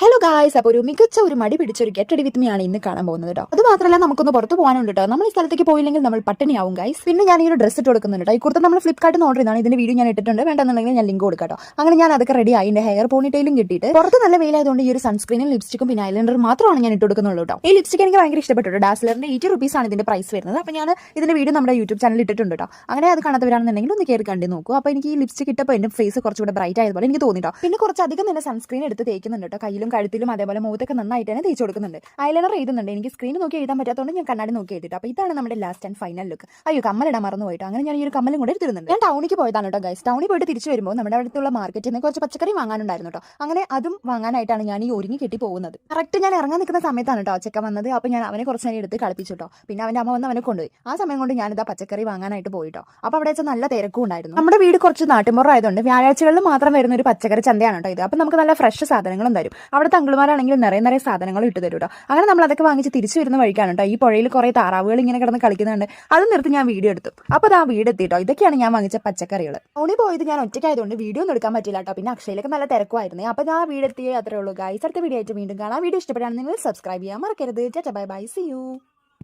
Hello guys, അപ്പോൾ ഒരു മികച്ച ഒരു മടി പിടിച്ചൊരു ഗെറ്റ് റെഡി വിത്ത് മീ ആണ് ഇന്ന് കാണാൻ പോകുന്നത് കേട്ടോ. അത് മാത്രമല്ല നമുക്കൊന്ന് പുറത്ത് പോകാനുണ്ട് കേട്ടോ. നമ്മൾ ഈ സ്ഥലത്തേക്ക് പോയില്ലെങ്കിൽ നമ്മൾ പട്ടിണിയാവും ഗൈസ്. പിന്നെ ഞാൻ ഈ ഒരു ഡ്രസ്സ് ഇട്ട് കൊടുക്കുന്നുണ്ട് കേട്ടോ. ഈ കുർത്ത നമ്മൾ ഫ്ലിപ്കാർട്ടിൽ നിന്ന് ഓർഡർ ചെയ്താണ്. ഇതിന്റെ വീഡിയോ ഞാൻ ഇട്ടിട്ടുണ്ട്, വേണ്ടെന്നുണ്ടെങ്കിൽ ഞാൻ ലിങ്ക് കൊടുക്കാം കേട്ടോ. അങ്ങനെ ഞാൻ അതൊക്കെ റെഡി ആയി. എൻ്റെ ഹെയർ പോണിറ്റയിലും കിട്ടിയിട്ട് പുറത്ത് നല്ല വെയിലായതുകൊണ്ട് ഈ ഒരു സൺസ്ക്രീനും ലിപ്സ്റ്റിക്കും പിന്നെ ഐലൈനർ മാത്രമാണ് ഞാൻ ഇട്ട് കൊടുക്കുന്നുള്ളൂ കേട്ടോ. ഈ ലിപ്സ്റ്റിക് എനിക്ക് ഭയങ്കര ഇഷ്ടപ്പെട്ടു. ഡാസ്ലറിന്റെ 80 rupees ആണ് ഇതിന്റെ പ്രൈസ് വരുന്നത്. അപ്പോൾ ഞാൻ ഇതിന്റെ വീഡിയോ നമ്മുടെ യൂട്യൂബ് ചാനലിൽ ഇട്ടിട്ടുണ്ട് കേട്ടോ. അങ്ങനെ അത് കാണാത്തവരാണെന്നുണ്ടെങ്കിൽ ഒന്ന് കയറി കണ്ടു നോക്കൂ. അപ്പോൾ എനിക്ക് ഈ ലിപ്സ്റ്റിക് ഇട്ടപ്പോൾ എൻ്റെ ഫേസ് കുറച്ചുകൂടെ ബ്രൈറ്റ് ആയതുപോലെ എനിക്ക് തോന്നിട്ടോ. പിന്നെ കുറച്ചധികം തന്നെ സൺസ്ക്രീൻ എടുത്ത് തേക്കുന്നുണ്ട് കേട്ടോ. കയ്യിലും കഴുത്തിലും അതേപോലെ മുഖത്തൊക്കെ നന്നായിട്ട് തന്നെ തേച്ച് കൊടുക്കുന്നുണ്ട്. ഐലൈനർ എഴുതുന്നുണ്ട്. എനിക്ക് സ്ക്രീൻ നോക്കി എഴുതാൻ പറ്റാത്തതുകൊണ്ട് ഞാൻ കണ്ണാടി നോക്കി എഴുതിട്ടോ. അപ്പോൾ ഇതാണ് നമ്മുടെ ലാസ്റ്റ് ആൻഡ് ഫൈനൽ ലുക്ക്. അയ്യോ, കമ്മലിടാൻ മറന്നു പോയിട്ടോ. അങ്ങനെ ഞാൻ ഈ ഒരു കമ്മലും കൂടെ എടുത്തിരുന്നുണ്ട്. ഞാൻ ടൗണിലേക്ക് പോയതാണ് കേട്ടോ ഗൈസ്. ടൗണിൽ പോയിട്ട് തിരിച്ചു വരുമ്പോൾ നമ്മുടെ അടുത്തുള്ള മാർക്കറ്റിൽ നിന്ന് കുറച്ച് പച്ചക്കറി വാങ്ങാനുണ്ടായിരുന്നു കേട്ടോ. അങ്ങനെ അതും വാങ്ങാനായിട്ടാണ് ഞാൻ ഈ ഒരുങ്ങി കെട്ടി പോകുന്നത്. കറക്റ്റ് ഞാൻ ഇറങ്ങാൻ നിൽക്കുന്ന സമയത്താണ് കേട്ടോ ചെക്കൻ വന്നത്. അപ്പോൾ ഞാൻ അവനെ കുറച്ച് നേരം എടുത്ത് കളിപ്പിച്ചു കേട്ടോ. പിന്നെ അവൻ്റെ അമ്മ വന്ന് അവനെ കൊണ്ടുപോയി. ആ സമയം കൊണ്ട് ഞാനിതാ പച്ചക്കറി വാങ്ങാനായിട്ട് പോയിട്ടോ. അപ്പോൾ അവിടെ വെച്ചാൽ നല്ല തിരക്കും ഉണ്ടായിരുന്നു. നമ്മുടെ വീട് കുറച്ച് നാട്ടുമ്പുറം ആയതുകൊണ്ട് വ്യാഴാഴ്ചകളിൽ മാത്രം വരുന്ന ഒരു പച്ചക്കറി ചന്തയാണ് കേട്ടോ ഇത്. അപ്പോൾ നമുക്ക് നല്ല ഫ്രഷ് സാധനങ്ങളും തരും. അവിടുത്തെ അങ്കിൾമാരാണെങ്കിൽ നിറയെ സാധനങ്ങളും ഇട്ട് തരും കേട്ടോ. അങ്ങനെ നമ്മൾ അതൊക്കെ വാങ്ങിച്ച് തിരിച്ചു വരുന്ന വഴിക്കാണ് കേട്ടോ ഈ പുഴയിൽ കുറേ താറാവുകൾ ഇങ്ങനെ കിടന്ന് കളിക്കുന്നുണ്ട്. അത് നിർത്തി ഞാൻ വീഡിയോ എടുത്തു. അപ്പോൾ അത് ആ വീട് എത്തിട്ടോ. ഇതൊക്കെയാണ് ഞാൻ വാങ്ങിച്ച പച്ചക്കറികൾ. ടൗണിൽ പോയത് ഞാൻ ഒറ്റയ്ക്കായതുകൊണ്ട് വീഡിയോ ഒന്നും എടുക്കാൻ പറ്റില്ല കേട്ടോ. പിന്നെ അക്ഷയിലൊക്കെ നല്ല തിരക്കുമായിരുന്നു. അപ്പോൾ ഞാൻ വീട് എത്തിയേ അത്രേ ഉള്ളൂ ഗൈസ്. അടുത്ത വീഡിയോ ആയിട്ട് വീണ്ടും കാണാം. വീഡിയോ ഇഷ്ടപ്പെട്ടാണെങ്കിൽ നിങ്ങൾ സബ്സ്ക്രൈബ് ചെയ്യാൻ മറക്കരുത്. Bye bye, see U.